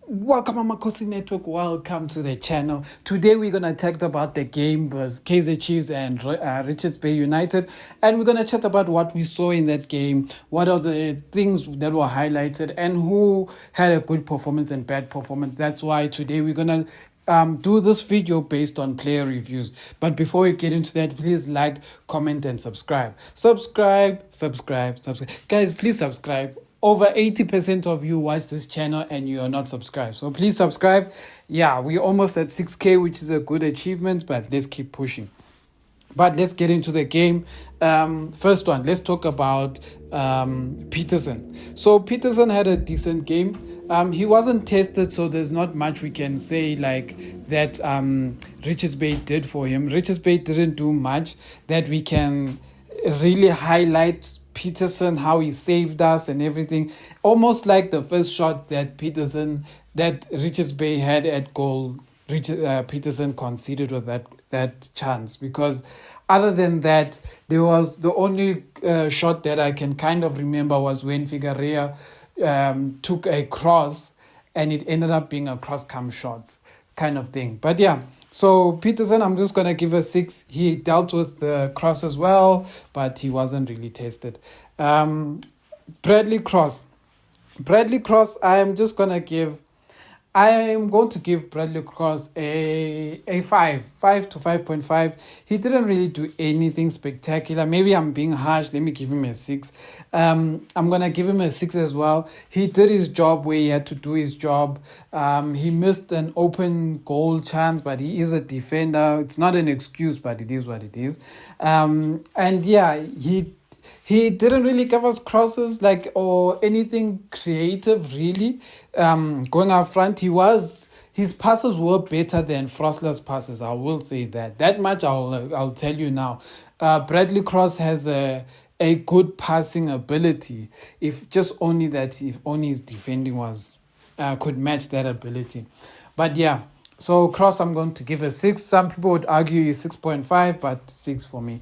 Welcome, Amakhosi Network. Welcome to the channel. Today we're gonna chat about the game was Kaizer Chiefs and Richards Bay United, and we're gonna chat about what we saw in that game, what are the things that were highlighted, and who had a good performance and bad performance. That's why today we're gonna do this video based on player reviews. But before we get into that, please like, comment, and subscribe. Subscribe. Guys, please subscribe. Over 80% of you watch this channel and you are not subscribed. So please subscribe. Yeah, we're almost at 6K, which is a good achievement, but let's keep pushing. But let's get into the game. First one, let's talk about Peterson. So Peterson had a decent game. He wasn't tested, so there's not much we can say like that Richards Bay did for him. Richards Bay didn't do much that we can really highlight Peterson, how he saved us and everything. Almost like the first shot that Richards Bay had at goal, Peterson conceded with that chance. Because other than that, there was the only shot that I can kind of remember was when Figueroa took a cross and it ended up being a cross-come shot kind of thing. But yeah, so Peterson, I'm just going to give a 6. He dealt with the cross as well, but he wasn't really tested. Bradley Cross, I am going to give Bradley Cross a 5 to 5.5. He didn't really do anything spectacular. Maybe I'm being harsh. Let me give him a 6. I'm going to give him a 6 as well. He did his job where he had to do his job. He missed an open goal chance, but he is a defender. It's not an excuse, but it is what it is. And yeah, he didn't really give us crosses or anything creative really. Going up front, his passes were better than Frosler's passes. I will say that. That much I'll tell you now. Bradley Cross has a good passing ability. If only his defending was could match that ability. But yeah, so Cross I'm going to give a 6. Some people would argue he's 6.5, but 6 for me.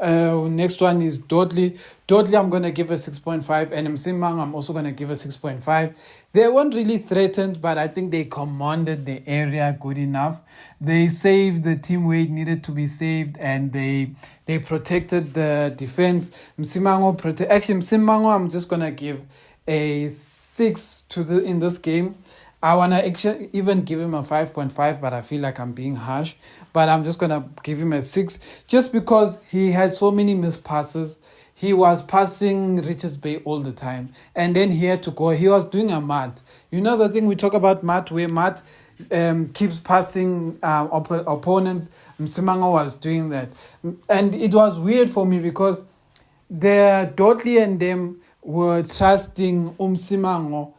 Next one is Dudley. I'm going to give a 6.5, and Msimang I'm also going to give a 6.5. They weren't really threatened, but I think they commanded the area good enough. They saved the team where it needed to be saved, and they protected the defense. Msimang I'm just going to give a 6 in this game. I want to actually even give him a 5.5, but I feel like I'm being harsh. But I'm just going to give him a 6 just because he had so many missed passes. He was passing Richards Bay all the time. And then he had to go. He was doing a Maart. You know the thing we talk about Maart, where Maart keeps passing opponents. Msimanga was doing that. And it was weird for me because Dudley and them were trusting Msimango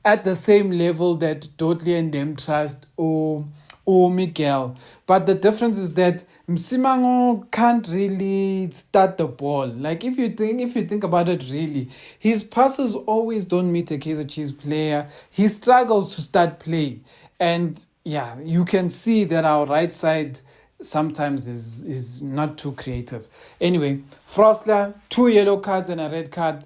at the same level that Dudley and them trust Miguel. But the difference is that Msimango can't really start the ball. Like if you think about it really, his passes always don't meet a Kaizer Chiefs player. He struggles to start play. And yeah, you can see that our right side sometimes is not too creative. Anyway, Frosler, 2 yellow cards and a red card.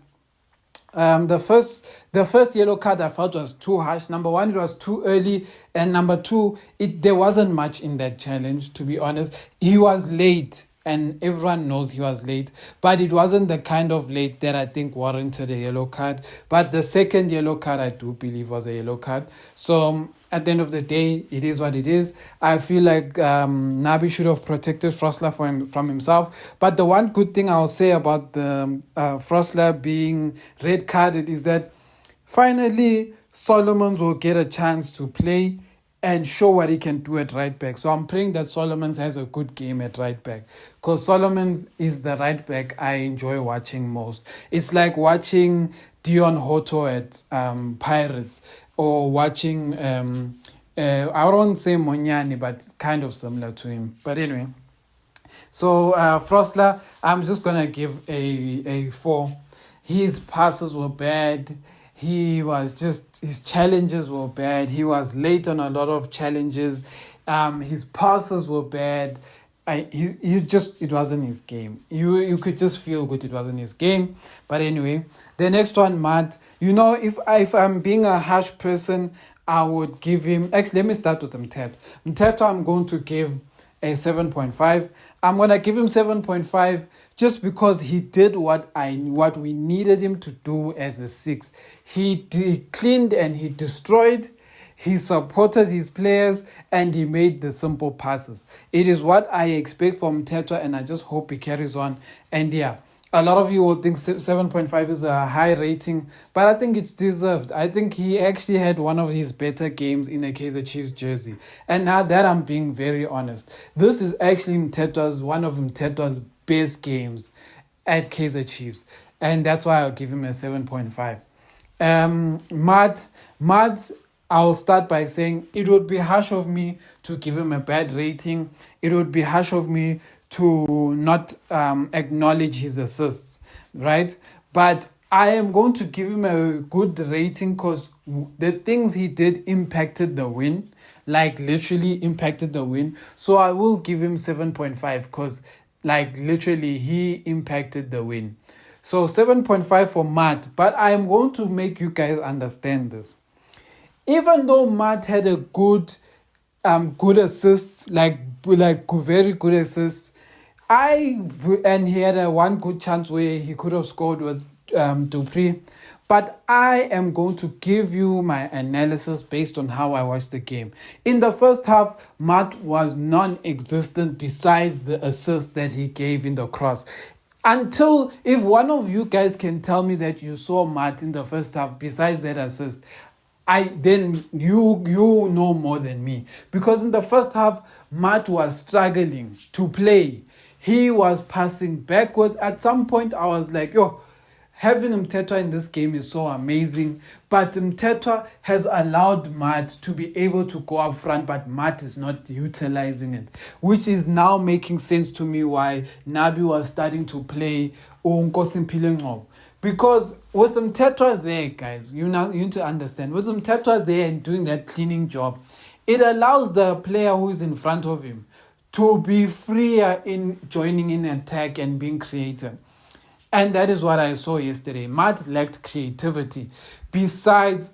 The first yellow card I felt was too harsh. Number 1, it was too early, and number 2, there wasn't much in that challenge, to be honest. He was late, and everyone knows he was late, but it wasn't the kind of late that I think warranted a yellow card. But the second yellow card I do believe was a yellow card. So at the end of the day, it is what it is. I feel like Nabi should have protected Frosler from himself. But the one good thing I'll say about the Frosler being red carded is that finally Solomons will get a chance to play and show what he can do at right back. So I'm praying that Solomons has a good game at right back, because Solomons is the right back I enjoy watching most. It's like watching Dion Hoto at Pirates, or watching I won't say Monyani, but kind of similar to him. But anyway, so Frosler, I'm just gonna give a 4. His passes were bad. His challenges were bad. He was late on a lot of challenges. His passes were bad. it wasn't his game. You could just feel good it wasn't his game. But anyway, the next one, Matt. If I'm being a harsh person, I would give him. Actually, let me start with Mteto. Mteto, I'm going to give a 7.5. I'm gonna give him 7.5 just because he did what we needed him to do as a 6. He cleaned and he destroyed. He supported his players and he made the simple passes. It is what I expect from Mteto, and I just hope he carries on. And yeah, a lot of you will think 7.5 is a high rating, but I think it's deserved. I think he actually had one of his better games in a Kaizer Chiefs jersey. And now that I'm being very honest, this is actually one of Mteto's best games at Kaizer Chiefs. And that's why I'll give him a 7.5. Matt, I'll start by saying it would be harsh of me to give him a bad rating. It would be harsh of me to not acknowledge his assists, right? But I am going to give him a good rating because the things he did impacted the win, like literally impacted the win. So I will give him 7.5 because like literally he impacted the win. So 7.5 for Matt, but I am going to make you guys understand this. Even though Matt had a good assists, like very good assists, and he had one good chance where he could have scored with Dupree. But I am going to give you my analysis based on how I watched the game. In the first half, Matt was non-existent besides the assist that he gave in the cross. Until if one of you guys can tell me that you saw Matt in the first half besides that assist, then you know more than me. Because in the first half, Matt was struggling to play. He was passing backwards. At some point, I was like, having Mteto in this game is so amazing. But Mteto has allowed Matt to be able to go up front, but Matt is not utilizing it. Which is now making sense to me why Nabi was starting to play uNkosi Mpilengcobo. Because with Mteto there, guys, you need to understand, with Mteto there and doing that cleaning job, it allows the player who is in front of him to be freer in joining in attack and being creative. And that is what I saw yesterday. Matt lacked creativity. Besides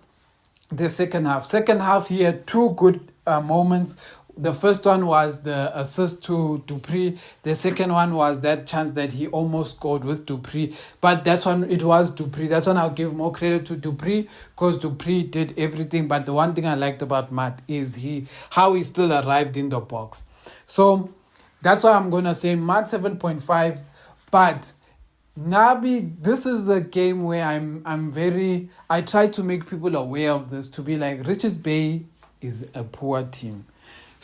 the second half. Second half, he had two good moments. The first one was the assist to Dupree. The second one was that chance that he almost scored with Dupree. But that one, it was Dupree. That one I'll give more credit to Dupree because Dupree did everything. But the one thing I liked about Matt is how he still arrived in the box. So that's why I'm going to say Matt 7.5. But Nabi, this is a game where I try to make people aware of this, to be like, Richards Bay is a poor team.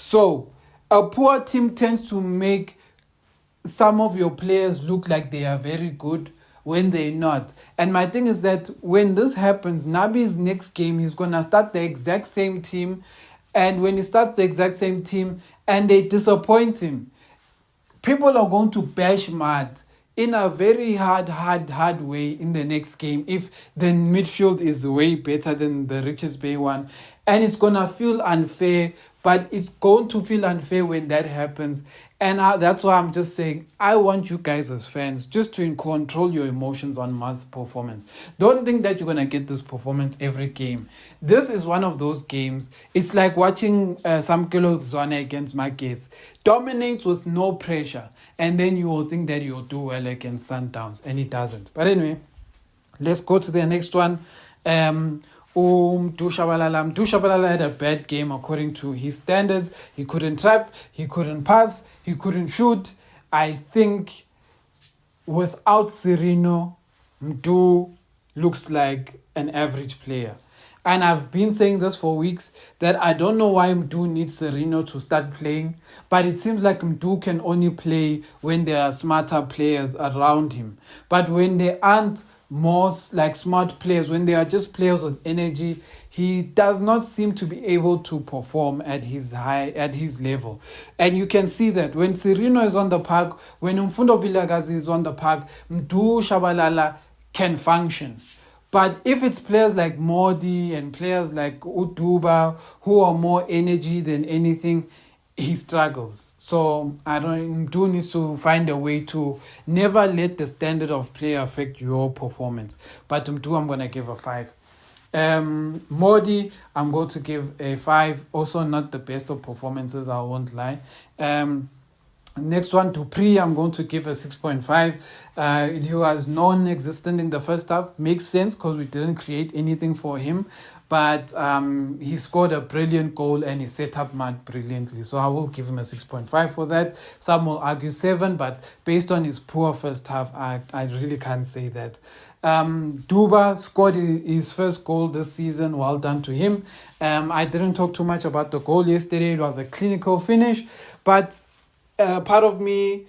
So, a poor team tends to make some of your players look like they are very good when they're not. And my thing is that when this happens, Nabi's next game, he's going to start the exact same team. And when he starts the exact same team and they disappoint him, people are going to bash Matt in a very hard way in the next game if the midfield is way better than the Richards Bay one. And it's going to feel unfair. But it's going to feel unfair when that happens. And that's why I'm just saying, I want you guys as fans just to control your emotions on Matt's performance. Don't think that you're going to get this performance every game. This is one of those games. It's like watching Samkelo Zwane against Markets. Dominates with no pressure. And then you will think that you'll do well against Sundowns. And it doesn't. But anyway, let's go to the next one. Dushabalala had a bad game according to his standards. He couldn't trap, he couldn't pass, he couldn't shoot. I think without Serino, Mdu looks like an average player. And I've been saying this for weeks, that I don't know why Mdu needs Serino to start playing. But it seems like Mdu can only play when there are smarter players around him. But when there aren't more like smart players, when they are just players with energy, he does not seem to be able to perform at his level. And you can see that when Serino is on the park, when Mfundo Vilagazi is on the park, Mdu Shabalala can function. But if it's players like Modi and players like Duba who are more energy than anything, he struggles. So I don't do need to find a way to never let the standard of play affect your performance. But I'm gonna give a 5. Modi, I'm going to give a 5. Also not the best of performances, I won't lie. Next one, Dupree, I'm going to give a 6.5. He was non-existent in the first half. Makes sense because we didn't create anything for him. But he scored a brilliant goal and he set up Maart brilliantly. So I will give him a 6.5 for that. Some will argue 7, but based on his poor first half, I really can't say that. Duba scored his first goal this season. Well done to him. I didn't talk too much about the goal yesterday. It was a clinical finish. But part of me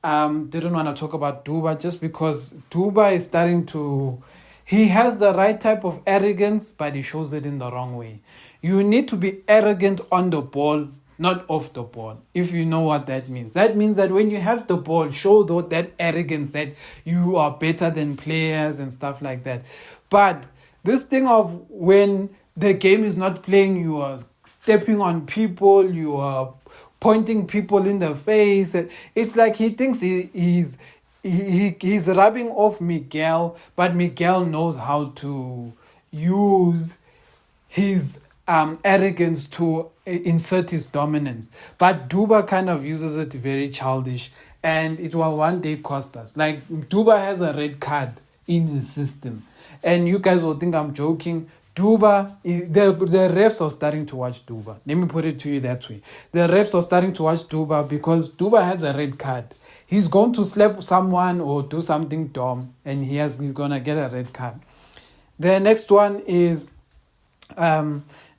didn't want to talk about Duba just because Duba is starting to... He has the right type of arrogance, but he shows it in the wrong way. You need to be arrogant on the ball, not off the ball, if you know what that means. That means that when you have the ball, show that arrogance that you are better than players and stuff like that. But this thing of when the game is not playing, you are stepping on people, you are pointing people in the face. It's like he thinks he's rubbing off Miguel, but Miguel knows how to use his arrogance to insert his dominance. But Duba kind of uses it very childish, and it will one day cost us. Like, Duba has a red card in his system, and you guys will think I'm joking. Duba, the refs are starting to watch Duba. Let me put it to you that way. The refs are starting to watch Duba because Duba has a red card. He's going to slap someone or do something dumb, and he's going to get a red card. The next one is,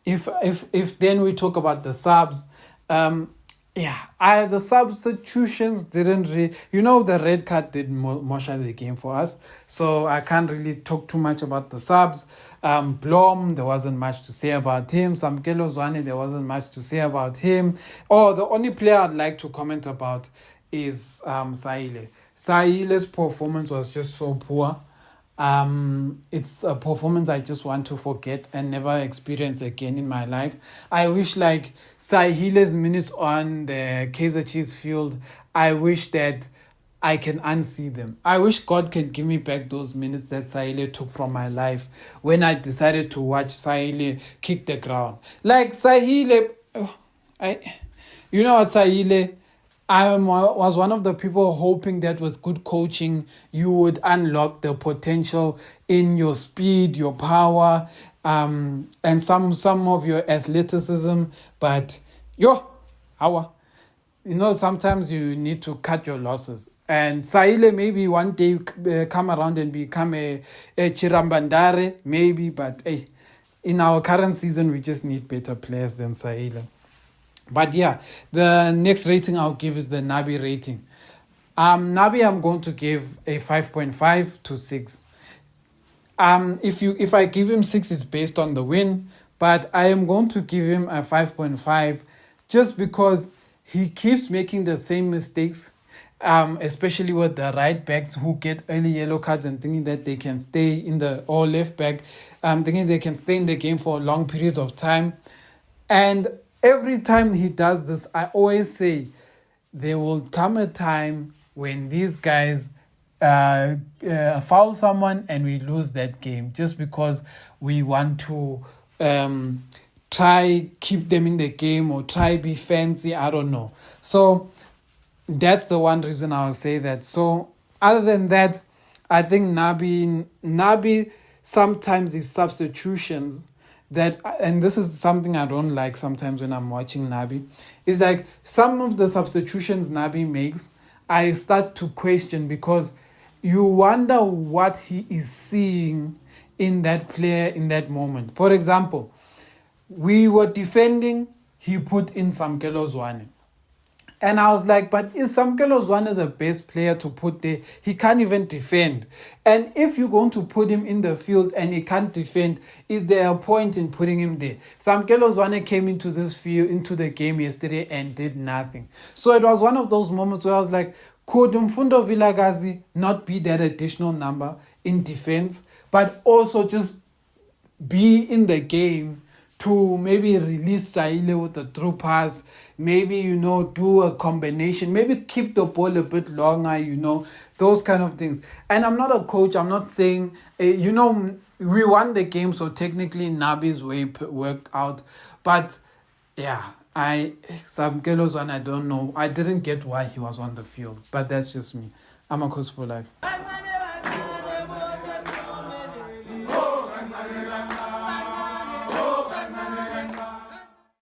if then we talk about the subs, the substitutions didn't really... the red card did mosher the game for us, so I can't really talk too much about the subs. Blom, there wasn't much to say about him. Samkelo Zwane, there wasn't much to say about him. The only player I'd like to comment about is Saile. Saile's performance was just so poor. It's a performance I just want to forget and never experience again in my life. I wish Sahile's minutes on the Kaizer Chiefs field, I wish that I can unsee them. I wish God can give me back those minutes that Sahile took from my life when I decided to watch Sahile kick the ground. Like Sahile, Sahile, I was one of the people hoping that with good coaching, you would unlock the potential in your speed, your power, and some of your athleticism. But sometimes you need to cut your losses. And Sahile maybe one day come around and become a Chirambandare, maybe. But in our current season, we just need better players than Sahile. But the next rating I'll give is the Nabi rating. Nabi, I'm going to give a 5.5 to 6. If I give him 6, it's based on the win, but I am going to give him a 5.5 just because he keeps making the same mistakes, especially with the right backs who get early yellow cards and thinking that they can stay or left back, thinking they can stay in the game for long periods of time. And every time he does this, I always say there will come a time when these guys foul someone and we lose that game just because we want to try keep them in the game or try be fancy. I don't know. So that's the one reason I'll say that. So other than that, I think Nabi sometimes his substitutions and this is something I don't like sometimes when I'm watching Nabi, is like some of the substitutions Nabi makes, I start to question because you wonder what he is seeing in that player in that moment. For example, we were defending, he put in Samkelo Zwane. And I was like, but is Samkelo Zwane the best player to put there? He can't even defend. And if you're going to put him in the field and he can't defend, is there a point in putting him there? Samkelo Zwane came into the game yesterday and did nothing. So it was one of those moments where I was like, could Mfundo Vilagazi not be that additional number in defense, but also just be in the game to maybe release Saile with the through pass, maybe, you know, do a combination, maybe keep the ball a bit longer, you know, those kind of things. And I'm not a coach, I'm not saying, you know, we won the game, so technically Nabi's way worked out. But yeah, Samkelo's one, I don't know. I didn't get why he was on the field, but that's just me. Amakhosi for life.